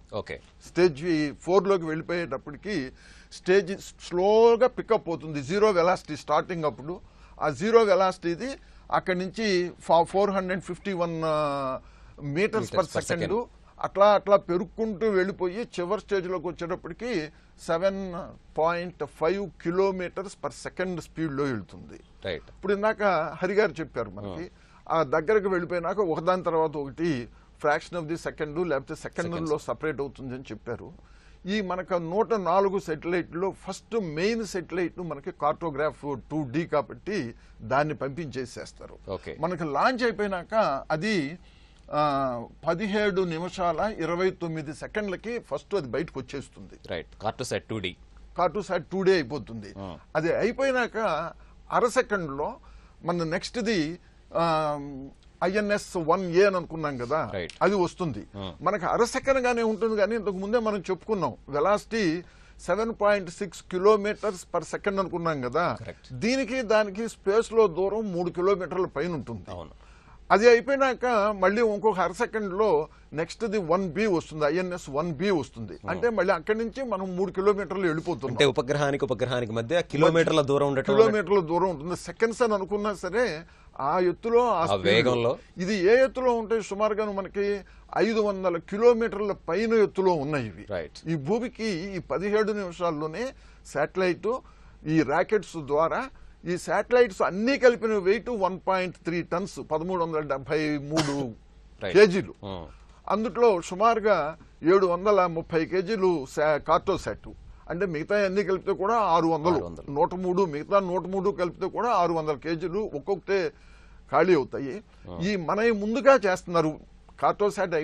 [SPEAKER 2] స్టేజ్ 4 లోకి వెళ్ళిపోయేటప్పటికి స్టేజ్ స్లోగా పికప్ అవుతుంది. 0 వెలాసిటీ స్టార్టింగ్ అప్పుడు. ఆ 0 వెలాసిటీది అక్కడి నుంచి 451 మీటర్స్ పర్ సెకండ్ అట్లా అట్లా పెరుక్కుంటూ వెళ్ళిపోయి చివరి స్టేజ్ లోకి వచ్చేటప్పటికి 7.5 కిలోమీటర్స్ పర్ సెకండ్ స్పీడ్ లో వెళ్తుంది. ఇప్పుడు ఇందాక హరిగారు చెప్పారు మనకి ఆ దగ్గరకు వెళ్ళిపోయినాక ఒకదాని తర్వాత ఒకటి ఫ్రాక్షన్ ఆఫ్ ది సెకండ్ లేకపోతే సెకండ్లో సపరేట్ అవుతుంది అని చెప్పారు. ఈ మనకు 104 సెటిలైట్లో ఫస్ట్ మెయిన్ సెటిలైట్ మనకి కార్టోగ్రాఫ్ 2D కాబట్టి దాన్ని పంపించేసేస్తారు. మనకి లాంచ్ అయిపోయినాక అది 17 నిమిషాల 29 సెకండ్లకి ఫస్ట్ అది బయటకు వచ్చేస్తుంది. కార్టోసాట్ 2D అయిపోతుంది. అది అయిపోయినాక అర సెకండ్ లో మన నెక్స్ట్ ది INS-1A అని అనుకున్నాం కదా, అది వస్తుంది. మనకు అర సెకండ్ గానే ఉంటుంది. కానీ ఇంతకు ముందే మనం చెప్పుకున్నాం వెలాసిటీ 7.6 కిలోమీటర్స్ పర్ సెకండ్ అనుకున్నాం కదా. దీనికి దానికి స్పేస్ లో దూరం 3 కిలోమీటర్ల పైన ఉంటుంది. అది అయిపోయినాక మళ్ళీ ఇంకొక అర సెకండ్ లో నెక్స్ట్ ది 1B వస్తుంది, INS-1B వస్తుంది. అంటే మళ్ళీ అక్కడి నుంచి మనం 3 కిలోమీటర్లు వెళ్ళిపోతున్నాం.
[SPEAKER 1] అంటే ఉపగ్రహానికి మధ్య కిలోమీటర్ల దూరం
[SPEAKER 2] ఉంటుంది. సెకండ్స్ అని అనుకున్నా సరే ఆ ఎత్తులో ఆ వేగంలో ఇది ఏ ఎత్తులో ఉంటాయి సుమారుగా మనకి 500 కిలోమీటర్ల పైన ఎత్తులో ఉన్నాయి ఇవి. ఈ భూమికి ఈ 17 నిమిషాల్లోనే శాటిలైట్ ఈ రాకెట్స్ ద్వారా ఈ శాటిలైట్స్ అన్ని కలిపిన వెయిట్ 1.3 టన్స్ 1373 కేజీలు. అందులో సుమారుగా 730 కేజీలు కార్టోసాట్. అంటే మిగతా అన్ని కలిపితే కూడా 600, 103 మిగతా 103 కలిపితే కూడా 600 కేజీలు ఒక్కొక్కటే ఖాళీ అవుతాయి. ఈ మన ముందుగా చేస్తున్నారు. కార్టోసాట్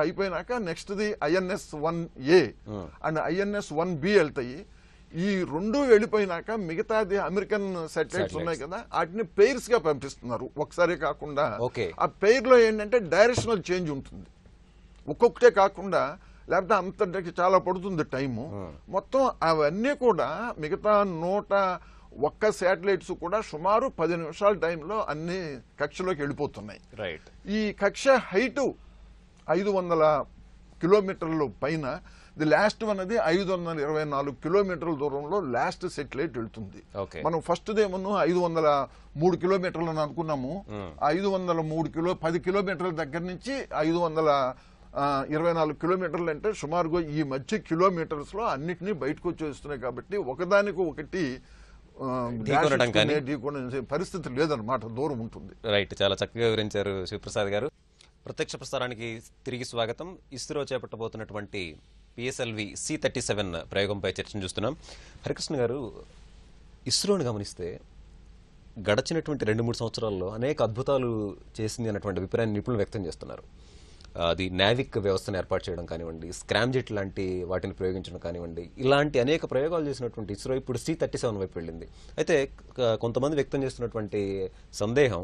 [SPEAKER 2] అయిపోయినాక next the INS-1A and INS-1B వెళ్తాయి. ఈ 2 వెళ్ళిపోయినాక మిగతాది అమెరికన్ సాటిలైట్స్ ఉన్నాయి కదా, వాటిని పెయిర్స్ గా పంపిస్తున్నారు ఒకసారి కాకుండా. ఆ పెయిర్ లో ఏంటంటే డైరెక్షనల్ చేంజ్ ఉంటుంది, ఒక్కొక్కటే కాకుండా. లేకపోతే అంతటికి చాలా పడుతుంది టైము. మొత్తం అవన్నీ కూడా మిగతా 101 శాటిలైట్స్ కూడా సుమారు 10 నిమిషాల టైంలో అన్ని కక్షలోకి వెళ్ళిపోతున్నాయి. ఈ కక్ష హైట్ 500 కిలోమీటర్ల పైన. ది లాస్ట్ అనేది 524 కిలోమీటర్ల దూరంలో లాస్ట్ సెటిలైట్ వెళ్తుంది. మనం ఫస్ట్ దేమో 503 కిలోమీటర్లు అని అనుకున్నాము. 10 కిలోమీటర్ల దగ్గర నుంచి 524 కిలోమీటర్లు అంటే సుమారుగా ఈ మధ్య కిలోమీటర్స్ లో అన్నిటినీ బయటకు వచ్చేస్తున్నాయి. కాబట్టి ఒకదానికి ఒకటి ఢీకొనే పరిస్థితి లేదన్నమాట, దూరం ఉంటుంది.
[SPEAKER 1] చాలా చక్కగా వివరించారు శివప్రసాద్ గారు. ప్రత్యక్ష ప్రసారానికి తిరిగి స్వాగతం. ఇస్రో చేపట్టబోతున్నటువంటి PSLV C-37 ప్రయోగంపై చర్చను చూస్తున్నాం. హరికృష్ణ గారు, ఇస్రోని గమనిస్తే గడచినటువంటి 2-3 సంవత్సరాల్లో అనేక అద్భుతాలు చేసింది అన్నటువంటి అభిప్రాయాన్ని నిపుణులు వ్యక్తం చేస్తున్నారు. అది నావిక్ వ్యవస్థను ఏర్పాటు చేయడం కానివ్వండి, స్క్రామ్జెట్ లాంటి వాటిని ప్రయోగించడం కానివ్వండి, ఇలాంటి అనేక ప్రయోగాలు చేసినటువంటి ఇస్రో ఇప్పుడు C-37 వైపు వెళ్ళింది. అయితే కొంతమంది వ్యక్తం చేస్తున్నటువంటి సందేహం,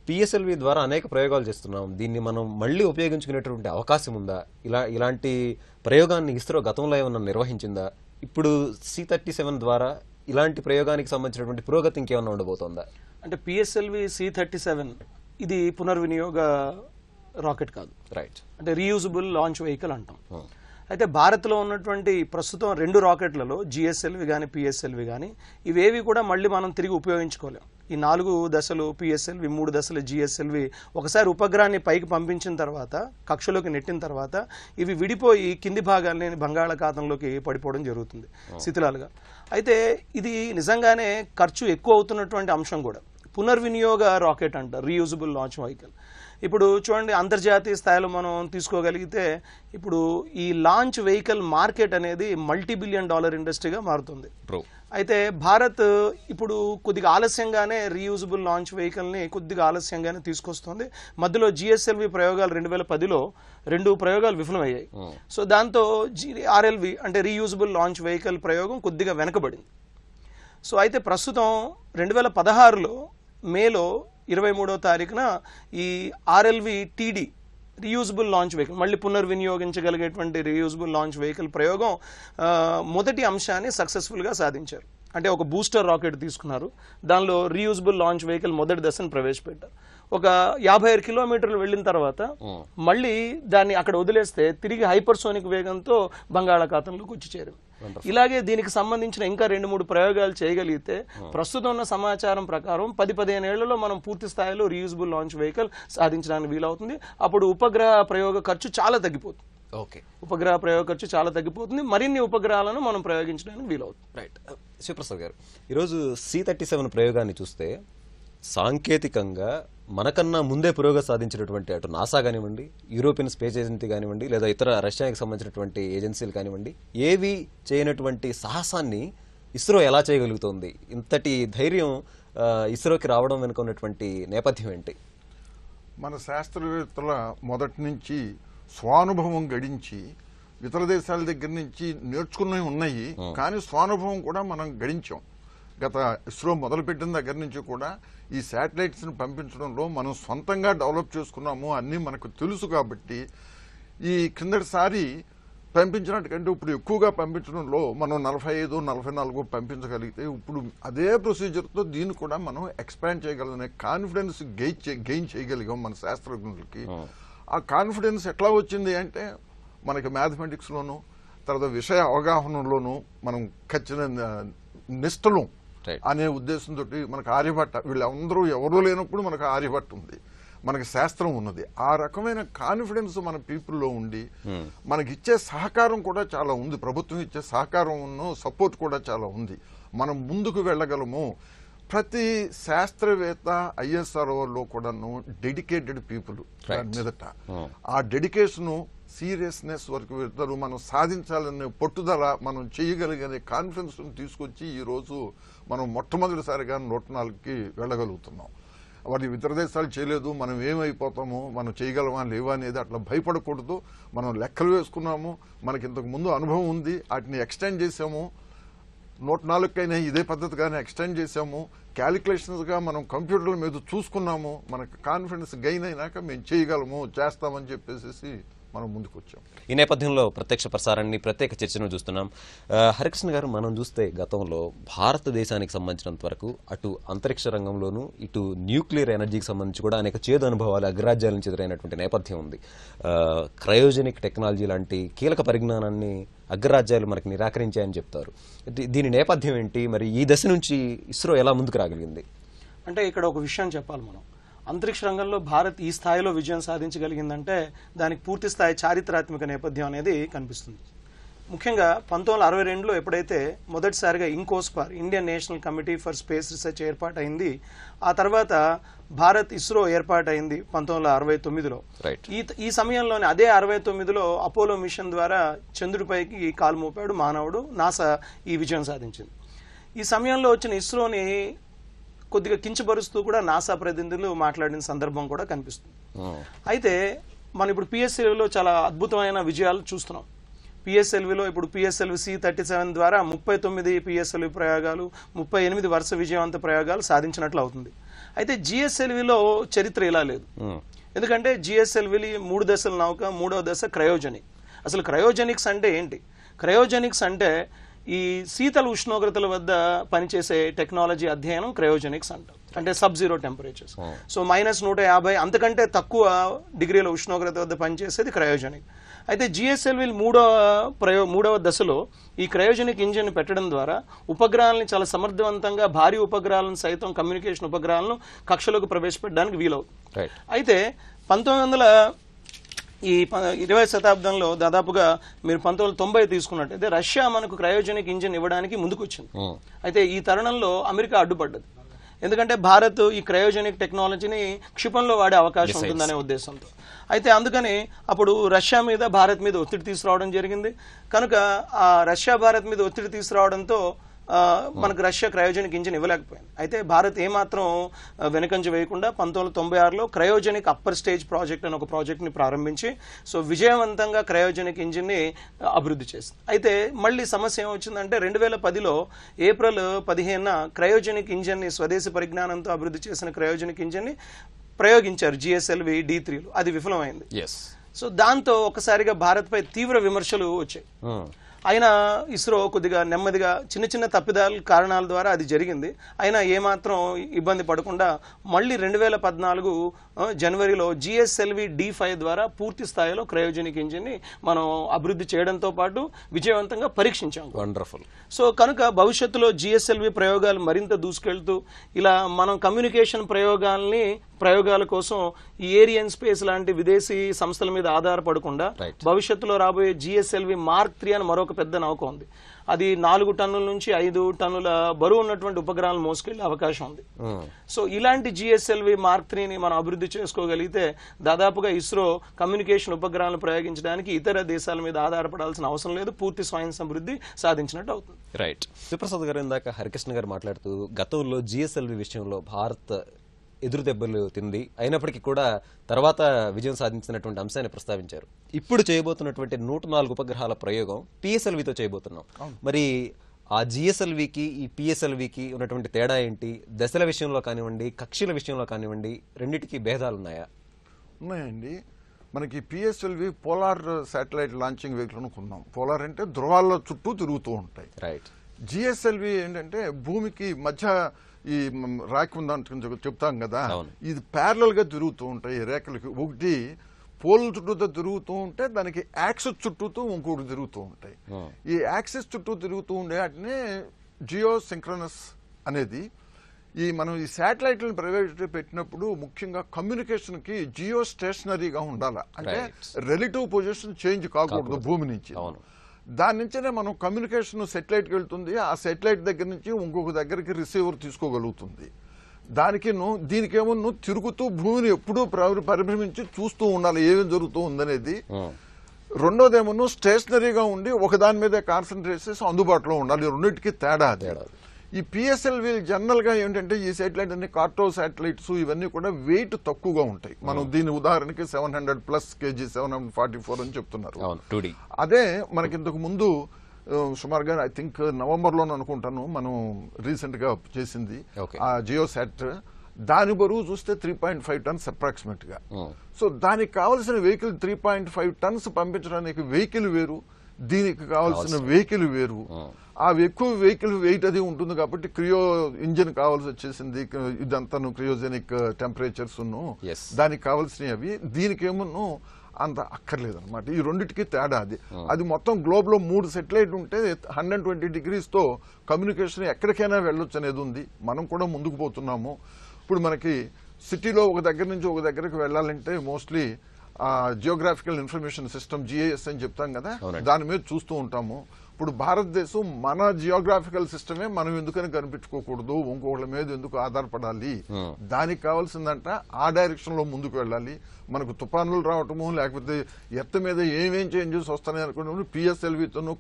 [SPEAKER 1] PSLV ద్వారా అనేక ప్రయోగాలు చేస్తున్నాం, దీన్ని మనం మళ్ళీ ఉపయోగించుకునేటువంటి అవకాశం ఉందా? ఇలాంటి ప్రయోగాన్ని ఇస్రో గతంలో ఏమన్నా నిర్వహించిందా? ఇప్పుడు C-37 ద్వారా ఇలాంటి ప్రయోగానికి సంబంధించినటువంటి పురోగతి ఇంకేమన్నా ఉండబోతోందా?
[SPEAKER 3] అంటే పిఎస్ఎల్వి C-37 ఇది పునర్వినియోగ రాకెట్ కాదు,
[SPEAKER 1] రైట్.
[SPEAKER 3] అంటే రీయూజబుల్ లాంచ్ వెహికల్ అంటాం. అయితే భారత్లో ఉన్నటువంటి ప్రస్తుతం 2 రాకెట్లలో జిఎస్ఎల్వి కానీ పిఎస్ఎల్వి కానీ ఇవేవి కూడా మళ్ళీ మనం తిరిగి ఉపయోగించుకోలేం. ఈ 4 దశలు పిఎస్ఎల్వి, 3 దశలు జిఎస్ఎల్వి ఒకసారి ఉపగ్రహాన్ని పైకి పంపించిన తర్వాత, కక్షలోకి నెట్టిన తర్వాత ఇవి విడిపోయి కింది భాగాన్ని బంగాళాఖాతంలోకి పడిపోవడం జరుగుతుంది శిథిలాలుగా. అయితే ఇది నిజంగానే ఖర్చు ఎక్కువ అవుతున్నటువంటి అంశం కూడా. పునర్వినియోగ రాకెట్ అంట, రీయూజబుల్ లాంచ్ వెహికల్. ఇప్పుడు చూడండి, అంతర్జాతీయ స్థాయిలో మనం తీసుకోగలిగితే ఇప్పుడు ఈ లాంచ్ వెహికల్ మార్కెట్ అనేది $multi-billion ఇండస్ట్రీగా మారుతుంది. అయితే భారత్ ఇప్పుడు కొద్దిగా ఆలస్యంగానే రీయూజబుల్ లాంచ్ వెహికల్ని కొద్దిగా ఆలస్యంగానే తీసుకొస్తుంది. మధ్యలో జిఎస్ఎల్వి ప్రయోగాలు 2010లో 2 ప్రయోగాలు విఫలమయ్యాయి. సో దాంతో ఆర్ఎల్వి అంటే రీయూజబుల్ లాంచ్ వెహికల్ ప్రయోగం కొద్దిగా వెనకబడింది. సో అయితే ప్రస్తుతం 2016లో మేలో 23వ తారీఖున ఈ RLV TD reusable launch vehicle, మళ్ళీ పునర్వినియోగించగలిగేటువంటి రీయూజబుల్ లాంచ్ వెహికల్ ప్రయోగం మొదటి అంశాన్ని సక్సెస్ఫుల్గా సాధించారు. అంటే ఒక బూస్టర్ రాకెట్ తీసుకున్నారు, దానిలో రీయూజబుల్ లాంచ్ వెహికల్ మొదటి దశను ప్రవేశపెట్టారు. ఒక 57 కిలోమీటర్లు వెళ్ళిన తర్వాత మళ్ళీ దాన్ని అక్కడ వదిలేస్తే తిరిగి హైపర్సోనిక్ వేగంతో బంగాళాఖాతంలోకి వచ్చి చేరు. ఇలాగే దీనికి సంబంధించిన ఇంకా 2-3 ప్రయోగాలు చేయగలిగితే ప్రస్తుతం ఉన్న సమాచారం ప్రకారం 10-15 ఏళ్లలో మనం పూర్తి స్థాయిలో రీయూజబుల్ లాంచ్ వెహికల్ సాధించడానికి వీలవుతుంది. అప్పుడు ఉపగ్రహ ప్రయోగ ఖర్చు చాలా తగ్గిపోతుంది. ఉపగ్రహ ప్రయోగ ఖర్చు చాలా తగ్గిపోతుంది, మరిన్ని ఉపగ్రహాలను మనం ప్రయోగించడానికి వీలవుతుంది.
[SPEAKER 1] రైట్. శివప్రసాద్ గారు, ఈరోజు C-37 ప్రయోగాన్ని చూస్తే సాంకేతికంగా మనకన్నా ముందే పురోగతి సాధించినటువంటి అటు నాసా కానివ్వండి, యూరోపియన్ స్పేస్ ఏజెన్సీ కానివ్వండి, లేదా ఇతర రష్యాకి సంబంధించినటువంటి ఏజెన్సీలు కానివ్వండి, ఏవి చేయనటువంటి సాహసాన్ని ఇస్రో ఎలా చేయగలుగుతోంది? ఇంతటి ధైర్యం ఇస్రోకి రావడం వెనుక ఉన్నటువంటి నేపథ్యం ఏంటి?
[SPEAKER 2] మన శాస్త్రవేత్తల మొదటి నుంచి స్వానుభవం గడించి ఇతర దేశాల దగ్గర నుంచి నేర్చుకున్నవి ఉన్నాయి, కానీ స్వానుభవం కూడా మనం గడించాం. గత ఇస్రో మొదలుపెట్టిన దగ్గర నుంచి కూడా ఈ శాటిలైట్స్ ని పంపించడంలో మనం సొంతంగా డెవలప్ చేసుకున్నాము, అన్నీ మనకు తెలుసు. కాబట్టి ఈ కిందటిసారి పంపించినట్టుకంటే ఇప్పుడు ఎక్కువగా పంపించడంలో మనం 45-44 పంపించగలిగితే ఇప్పుడు అదే ప్రొసీజర్తో దీన్ని కూడా మనం ఎక్స్పాండ్ చేయగలదనే కాన్ఫిడెన్స్ గెయిన్ చేయగలిగాం మన శాస్త్రజ్ఞులకి. ఆ కాన్ఫిడెన్స్ ఎట్లా వచ్చింది అంటే మనకి మ్యాథమెటిక్స్లోను, తర్వాత విషయ అవగాహనలోను మనం ఖచ్చితంగా నిష్టలు అనే ఉద్దేశంతో మనకు ఆర్యభట్ట, వీళ్ళందరూ ఎవరూ లేనప్పుడు మనకు ఆర్యభట్ట ఉంది, మనకి శాస్త్రం ఉన్నది. ఆ రకమైన కాన్ఫిడెన్స్ మన పీపుల్లో ఉండి మనకి ఇచ్చే సహకారం కూడా చాలా ఉంది. ప్రభుత్వం ఇచ్చే సహకారం సపోర్ట్ కూడా చాలా ఉంది. మనం ముందుకు వెళ్ళగలము. ప్రతి శాస్త్రవేత్త ISROలో కూడాను డెడికేటెడ్ పీపుల్ దాని మీదట. ఆ డెడికేషను, సీరియస్నెస్ వరకు వెళ్తారు. మనం సాధించాలనే పట్టుదల, మనం చేయగలిగే కాన్ఫిడెన్స్ తీసుకొచ్చి ఈ రోజు మనం మొట్టమొదటిసారిగా 104కి వెళ్ళగలుగుతున్నాం. వాటి ఇతర దేశాలు చేయలేదు, మనం ఏమైపోతాము, మనం చేయగలమా లేవా అనేది అట్లా భయపడకూడదు. మనం లెక్కలు వేసుకున్నాము, మనకి ఇంతకు ముందు అనుభవం ఉంది, వాటిని ఎక్స్టెండ్ చేసాము. 104కైనా ఇదే పద్ధతిగానే ఎక్స్టెండ్ చేసాము. క్యాలిక్యులేషన్స్గా మనం కంప్యూటర్ల మీద చూసుకున్నాము. మనకు కాన్ఫిడెన్స్ గెయిన్ అయినాక మేము చేయగలము, చేస్తామని చెప్పేసి మనం ముందుకు వచ్చాం.
[SPEAKER 1] ఈ నేపథ్యంలో ప్రత్యక్ష ప్రసారాన్ని, ప్రత్యేక చర్చను చూస్తున్నాం. హరికృష్ణ గారు, మనం చూస్తే గతంలో భారతదేశానికి సంబంధించినంత వరకు అటు అంతరిక్ష రంగంలోనూ ఇటు న్యూక్లియర్ ఎనర్జీకి సంబంధించి కూడా అనేక చేదు అనుభవాలు అగ్రరాజ్యాల నుంచి ఎదురైనటువంటి నేపథ్యం ఉంది. క్రయోజెనిక్ టెక్నాలజీ లాంటి కీలక పరిజ్ఞానాన్ని అగ్రరాజ్యాలు మనకి నిరాకరించాయని చెప్తారు. దీని నేపథ్యం ఏంటి? మరి ఈ దశ నుంచి ఇస్రో ఎలా ముందుకు రాగలిగింది?
[SPEAKER 3] అంటే ఇక్కడ ఒక విషయం చెప్పాలి. మనం అంతరిక్ష రంగంలో భారత్ ఈ స్థాయిలో విజయం సాధించగలిగిందంటే దానికి పూర్తి స్థాయి చారిత్రాత్మక నేపథ్యం అనేది కనిపిస్తుంది. ముఖ్యంగా 1962లో ఎప్పుడైతే మొదటిసారిగా INCOSPAR, Indian national committee for space research ఏర్పాటైంది, ఆ తర్వాత భారత్ ఇస్రో ఏర్పాటైంది 1969లో. ఈ సమయంలోనే అదే 69లో అపోలో మిషన్ ద్వారా చంద్రుడిపైకి కాలు మోపాడు మానవుడు. నాసా ఈ విజయం సాధించింది. ఈ సమయంలో వచ్చిన ఇస్రోని కొద్దిగా కించపరుస్తూ కూడా నాసా ప్రతినిధులు మాట్లాడిన సందర్భం కూడా కనిపిస్తుంది. అయితే మనం ఇప్పుడు పిఎస్ఎల్విలో చాలా అద్భుతమైన విజయాలు చూస్తున్నాం. పిఎస్ఎల్విలో ఇప్పుడు పిఎస్ఎల్వి C-37 ద్వారా 39 పిఎస్ఎల్వి ప్రయోగాలు, 38 వరుస విజయవంత ప్రయోగాలు సాధించినట్లు అవుతుంది. అయితే జిఎస్ఎల్విలో చరిత్ర ఇలా లేదు. ఎందుకంటే జిఎస్ఎల్వి 3 దశల నౌక, 3వ దశ క్రయోజెనిక్. అసలు క్రయోజెనిక్స్ అంటే ఏంటి? క్రయోజెనిక్స్ అంటే ఈ శీతల ఉష్ణోగ్రతల వద్ద పనిచేసే టెక్నాలజీ అధ్యయనం క్రయోజెనిక్స్ అంటాం, అంటే సబ్ జీరో టెంపరేచర్స్. సో -150 అంతకంటే తక్కువ డిగ్రీల ఉష్ణోగ్రత వద్ద పనిచేసేది క్రయోజెనిక్. అయితే జిఎస్ఎల్వి మూడవ దశలో ఈ క్రయోజెనిక్ ఇంజిన్ పెట్టడం ద్వారా ఉపగ్రహాలను చాలా సమర్థవంతంగా భారీ ఉపగ్రహాలను సైతం కమ్యూనికేషన్ ఉపగ్రహాలను కక్షలోకి ప్రవేశపెట్టడానికి వీలవుతుంది. అయితే 20వ శతాబ్దంలో దాదాపుగా మీరు 1990 తీసుకున్నట్టయితే రష్యా మనకు క్రయోజెనిక్ ఇంజిన్ ఇవ్వడానికి ముందుకు వచ్చింది. అయితే ఈ తరుణంలో అమెరికా అడ్డుపడ్డది. ఎందుకంటే భారత్ ఈ క్రయోజెనిక్ టెక్నాలజీని క్షిపణిలో వాడే అవకాశం ఉంటుందనే ఉద్దేశంతో. అయితే అందుకని అప్పుడు రష్యా మీద భారత్ మీద ఒత్తిడి తీసుకురావడం జరిగింది. కనుక ఆ రష్యా భారత్ మీద ఒత్తిడి తీసుకురావడంతో మనకు రష్యా క్రయోజెనిక్ ఇంజిన్ ఇవ్వలేకపోయింది. అయితే భారత్ ఏమాత్రం వెనుకంజ వేయకుండా 1996లో క్రయోజెనిక్ అప్పర్ స్టేజ్ ప్రాజెక్ట్ అని ఒక ప్రాజెక్ట్ ని ప్రారంభించి సో విజయవంతంగా క్రయోజెనిక్ ఇంజిన్ ని అభివృద్ధి చేసింది. అయితే మళ్ళీ సమస్య ఏమొచ్చిందంటే 2010లో ఏప్రిల్ 15న క్రయోజెనిక్ ఇంజిన్ ని స్వదేశీ పరిజ్ఞానంతో అభివృద్ధి చేసిన క్రయోజెనిక్ ఇంజిన్ ని ప్రయోగించారు GSLV D3లో. అది విఫలమైంది. సో దాంతో ఒకసారిగా భారత్ పై తీవ్ర విమర్శలు వచ్చాయి. అయినా ఇస్రో కొద్దిగా నెమ్మదిగా చిన్న చిన్న తప్పిదాల కారణాల ద్వారా అది జరిగింది. అయినా ఏమాత్రం ఇబ్బంది పడకుండా మళ్ళీ 2014 జనవరిలో GSLV D5 ద్వారా పూర్తి స్థాయిలో క్రయోజెనిక్ ఇంజిన్ ని మనం అభివృద్ధి చేయడంతో పాటు విజయవంతంగా పరీక్షించాం.
[SPEAKER 1] వండర్ఫుల్.
[SPEAKER 3] సో కనుక భవిష్యత్తులో GSLV ప్రయోగాలు మరింత దూసుకెళ్తూ ఇలా మనం కమ్యూనికేషన్ ప్రయోగాల కోసం ఈ ఏరియన్ స్పేస్ లాంటి విదేశీ సంస్థల మీద ఆధారపడకుండా భవిష్యత్తులో రాబోయే GSLV Mark 3 అని మరొక పెద్ద నౌక ఉంది. అది 4 టన్నుల నుంచి 5 టన్నుల బరువు ఉన్నటువంటి ఉపగ్రహాలను మోసుకెళ్లే అవకాశం ఉంది. సో ఇలాంటి GSLV Mark 3ని మనం అభివృద్ధి చేసుకోగలిగితే దాదాపుగా ఇస్రో కమ్యూనికేషన్ ఉపగ్రహాలను ప్రయోగించడానికి ఇతర దేశాల మీద ఆధారపడాల్సిన అవసరం లేదు, పూర్తి స్వయం సమృద్ధి సాధించినట్టు అవుతుంది.
[SPEAKER 1] రైట్. శివప్రసాద్ గారు ఇందాక హరికృష్ణ గారు మాట్లాడుతూ గతంలో GSLV విషయంలో భారత్ ఎదురు దెబ్బలు తింది, అయినప్పటికీ కూడా తర్వాత విజయం సాధించినటువంటి అంశాన్ని ప్రస్తావించారు. ఇప్పుడు చేయబోతున్నటువంటి 104 ఉపగ్రహాల ప్రయోగం PSLVతో చేయబోతున్నాం. మరి ఆ GSLVకి ఈ PSLVకి ఉన్నటువంటి తేడా ఏంటి? దశల విషయంలో కానివ్వండి, కక్షల విషయంలో కానివ్వండి, రెండింటికి భేదాలు ఉన్నాయా?
[SPEAKER 2] ఉన్నాయండి. మనకి PSLV polar satellite launching vehicle అనుకున్నాం. పోలార్ అంటే ధ్రువాల చుట్టూ తిరుగుతూ ఉంటాయి.
[SPEAKER 1] రైట్.
[SPEAKER 2] GSLV ఏంటంటే భూమికి మధ్య ఈ రేఖ ఉందని చెప్తాం కదా, ఇది ప్యారలల్ గా తిరుగుతూ ఉంటాయి రేఖలకి. ఒకటి పోల్ చుట్టూతో తిరుగుతూ ఉంటే దానికి యాక్సిస్ చుట్టూతో ఇంకొకటి తిరుగుతూ ఉంటాయి. ఈ యాక్సిస్ చుట్టూ తిరుగుతూ ఉండే వాటిని జియో సింక్రనస్ అనేది. మనం ఈ శాటిలైట్లను ప్రవేశపెట్టినప్పుడు ముఖ్యంగా కమ్యూనికేషన్ కి జియో స్టేషనరీగా ఉండాలి. అంటే రిలేటివ్ పొజిషన్ చేంజ్ కాకూడదు భూమి నుంచి. దాని నుంచేనే మనం కమ్యూనికేషన్ సెటిలైట్కి వెళ్తుంది. ఆ సెటిలైట్ దగ్గర నుంచి ఇంకొక దగ్గరికి రిసీవర్ తీసుకోగలుగుతుంది. దీనికేమో తిరుగుతూ భూమిని ఎప్పుడూ పరిభ్రమించి చూస్తూ ఉండాలి ఏమేమి జరుగుతూ ఉందనేది. రెండోదేమో స్టేషనరీగా ఉండి ఒకదాని మీద కాన్సన్ట్రేట్ చేసి అందుబాటులో ఉండాలి. రెండింటికి తేడా అది. ఈ PSLV జనరల్ గా ఏంటంటే ఈ శాటిలైట్ అన్ని కార్టో శాటిలైట్స్ ఇవన్నీ కూడా వెయిట్ తక్కువగా ఉంటాయి. మనం దీని ఉదాహరణకి 700+ kg 744 అని చెప్తున్నారు. అదే మనకి ఇంతకు ముందు సుమారుగా ఐ థింక్ నవంబర్లోనే అనుకుంటాను మనం రీసెంట్ గా చేసింది ఆ జియోసాట్. దాని బరువు చూస్తే 3.5 టన్స్ అప్రాక్సిమేట్ గా. సో దానికి కావాల్సిన వెహికల్ 3.5 టన్స్ పంపించడానికి వెహికల్ వేరు, దీనికి కావాల్సిన వెహికల్ వేరు. ఆ ఎక్కువ వెహికల్ వెయిట్ అది ఉంటుంది కాబట్టి క్రియో ఇంజిన్ కావాల్సి వచ్చేసింది. ఇదంతా క్రియోజెనిక్ టెంపరేచర్స్ దానికి కావాల్సినవి అవి. దీనికేమో అంత అక్కర్లేదు అనమాట. ఈ రెండింటికి తేడా అది. అది మొత్తం గ్లోబ్ లో 3 సెటిలైట్ ఉంటే 120 degrees తో కమ్యూనికేషన్ ఎక్కడికైనా వెళ్ళొచ్చు అనేది ఉంది. మనం కూడా ముందుకు పోతున్నాము. ఇప్పుడు మనకి సిటీలో ఒక దగ్గర నుంచి ఒక దగ్గరకు వెళ్ళాలంటే mostly geographical information system GIS అని చెప్తాం కదా, దాని మీద చూస్తూ ఉంటాము. ఇప్పుడు భారతదేశం మన జియోగ్రాఫికల్ సిస్టమే మనం ఎందుకని కనిపించుకోకూడదు, ఇంకొకళ్ళ మీద ఎందుకు ఆధారపడాలి? దానికి కావాల్సిందంట ఆ డైరెక్షన్ లో ముందుకు వెళ్ళాలి. మనకు తుఫానులు రావటము లేకపోతే ఎర్త్ మీద ఏమేం చేంజెస్ వస్తాయి అనుకున్నప్పుడు PSLVతోనూ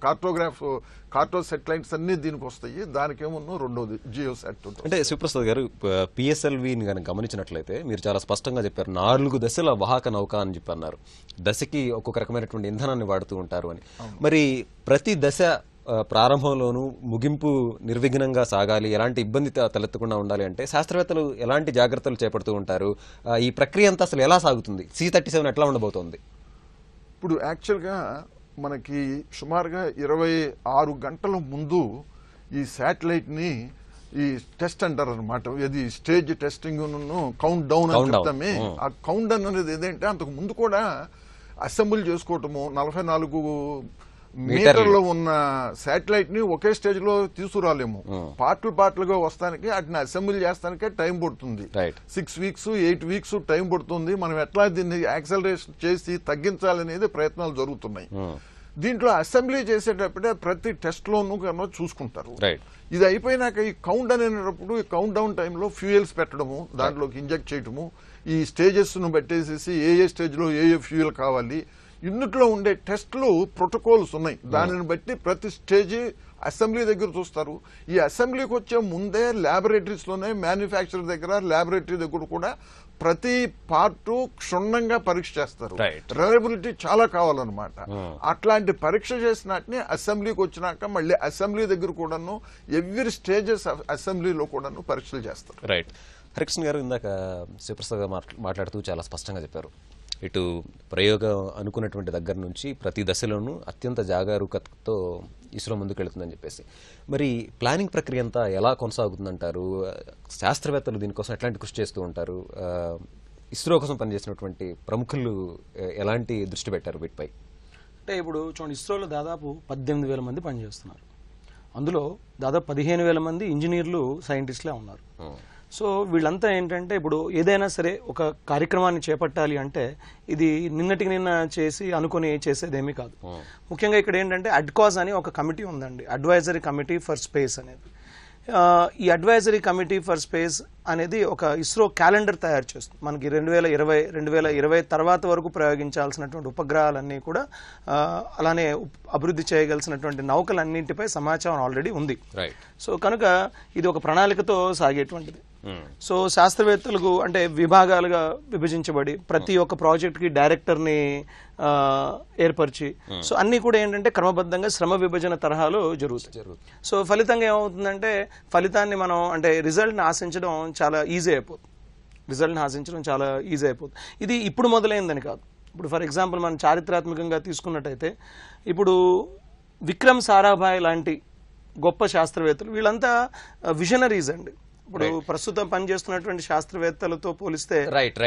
[SPEAKER 2] కార్టో సెటిలైట్స్ అన్ని దీనికి వస్తాయి. దానికేమో రెండోది జియోసాట్.
[SPEAKER 1] అంటే శివప్రసాద్ గారు PSLVని కనుక గమనించినట్లయితే మీరు చాలా స్పష్టంగా చెప్పారు 4 దశల వాహక నౌక అని చెప్పి అన్నారు. దశకి ఒక్కొక్క రకమైనటువంటి ఇంధనాన్ని వాడుతూ ఉంటారు అని. మరి ప్రతి దశ ప్రారంభంలోనూ ముగింపు నిర్విఘ్నంగా సాగాలి, ఎలాంటి ఇబ్బంది తలెత్తకుండా ఉండాలి అంటే శాస్త్రవేత్తలు ఎలాంటి జాగ్రత్తలు చేపడుతూ ఉంటారు? ఈ ప్రక్రియ అంతా అసలు ఎలా సాగుతుంది? C-37 ఎట్లా ఉండబోతోంది?
[SPEAKER 2] ఇప్పుడు యాక్చువల్గా మనకి సుమారుగా 26 గంటల ముందు ఈ శాటిలైట్ ని ఈ టెస్ట్ అంటారు అనమాట. ఇది స్టేజ్ టెస్టింగ్ కౌంట్ డౌన్ అని చెప్తామే. ఆ కౌంట్ డౌన్ అనేది ఏదంటే అంతకు ముందు కూడా అసెంబుల్ చేసుకోవటము 44 మీటర్లో ఉన్న శాటిలైట్ ని ఒకే స్టేజ్ లో తీసుకురాలేము. పార్ట్లుగా వస్తానికి వాటిని అసెంబ్లీ చేస్తానికే టైం పడుతుంది. 6 వీక్స్ 8 వీక్స్ టైం పడుతుంది. మనం ఎట్లా దీన్ని యాక్సలరేషన్ చేసి తగ్గించాలనేది ప్రయత్నాలు జరుగుతున్నాయి. దీంట్లో అసెంబ్లీ చేసేటప్పుడే ప్రతి టెస్ట్ లోనూ చూసుకుంటారు. ఇది అయిపోయినాక ఈ కౌంట్ అనేటప్పుడు ఈ కౌంట్ డౌన్ టైంలో ఫ్యూయల్స్ పెట్టడము, దాంట్లోకి ఇంజెక్ట్ చేయటము, ఈ స్టేజెస్ ను బట్టేసేసి ఏ స్టేజ్ లో ఏ ఫ్యూయల్ కావాలి, ఇందులో ఉండే టెస్టులు ప్రోటోకాల్స్ ఉన్నాయి. దానిని బట్టి ప్రతి స్టేజ్ అసెంబ్లీ దగ్గర చూస్తారు. ఈ అసెంబ్లీకి వచ్చే ముందే ల్యాబొరేటరీస్ లోనే మ్యానుఫ్యాక్చర్ దగ్గర ల్యాబొరేటరీ దగ్గర కూడా ప్రతి పార్టు క్షుణ్ణంగా పరీక్ష చేస్తారు. రిలయబిలిటీ చాలా కావాలన్నమాట. అట్లాంటి పరీక్ష చేసినట్ని అసెంబ్లీకి వచ్చినాక మళ్ళీ అసెంబ్లీ దగ్గర కూడాను ఎవ్రీ స్టేజెస్ అసెంబ్లీలో కూడాను పరీక్షలు చేస్తారు.
[SPEAKER 1] రైట్. హరికృష్ణ గారు ఇందాక శివప్రసాద్ గారు మాట్లాడుతూ చాలా స్పష్టంగా చెప్పారు. ఇటు ప్రయోగం అనుకున్నటువంటి దగ్గర నుంచి ప్రతి దశలోనూ అత్యంత జాగరూకతతో ఇస్రో ముందుకెళ్తుందని చెప్పేసి, మరి ప్లానింగ్ ప్రక్రియ అంతా ఎలా కొనసాగుతుందంటారు? శాస్త్రవేత్తలు దీనికోసం ఎట్లాంటి కృషి చేస్తూ ఉంటారు? ఇస్రో కోసం పనిచేసినటువంటి ప్రముఖులు ఎలాంటి దృష్టి పెట్టారు వీటిపై?
[SPEAKER 3] అంటే ఇప్పుడు చూడండి, ఇస్రోలో దాదాపు 18,000 మంది పనిచేస్తున్నారు. అందులో దాదాపు 15,000 మంది ఇంజనీర్లు, సైంటిస్టులే ఉన్నారు. సో వీళ్ళంతా ఏంటంటే ఇప్పుడు ఏదైనా సరే ఒక కార్యక్రమాన్ని చేపట్టాలి అంటే ఇది నిన్నటికి నిన్న చేసి అనుకుని చేసేదేమీ కాదు. ముఖ్యంగా ఇక్కడ ఏంటంటే అడ్కాజ్ అని ఒక కమిటీ ఉందండి, అడ్వైజరీ కమిటీ ఫర్ స్పేస్ అనేది. ఈ అడ్వైజరీ కమిటీ ఫర్ స్పేస్ అనేది ఒక ఇస్రో క్యాలెండర్ తయారు చేస్తుంది. మనకి 2020 తర్వాత వరకు ప్రయోగించాల్సినటువంటి ఉపగ్రహాలన్నీ కూడా అలానే అభివృద్ధి చేయగలిసినటువంటి నౌకలన్నింటిపై సమాచారం ఆల్రెడీ ఉంది. సో కనుక ఇది ఒక ప్రణాళికతో సాగేటువంటిది. సో శాస్త్రవేత్తలకు అంటే విభాగాలుగా విభజించబడి ప్రతి ఒక్క ప్రాజెక్ట్ కి డైరెక్టర్ ని ఏర్పరిచి సో అన్ని కూడా ఏంటంటే క్రమబద్ధంగా శ్రమ విభజన తరహాలో జరుగుతుంది. సో ఫలితంగా ఏమవుతుందంటే ఫలితాన్ని మనం అంటే రిజల్ట్ ని ఆశించడం చాలా ఈజీ అయిపోతుంది. ఇది ఇప్పుడు మొదలైందని కాదు. ఇప్పుడు ఫర్ ఎగ్జాంపుల్ మనం చారిత్రాత్మకంగా తీసుకున్నట్టయితే ఇప్పుడు విక్రమ్ సారాభాయ్ లాంటి గొప్ప శాస్త్రవేత్తలు వీళ్ళంతా విజనరీస్ అండి. ఇప్పుడు ప్రస్తుతం పనిచేస్తున్నటువంటి శాస్త్రవేత్తలతో పోలిస్తే
[SPEAKER 1] రైట్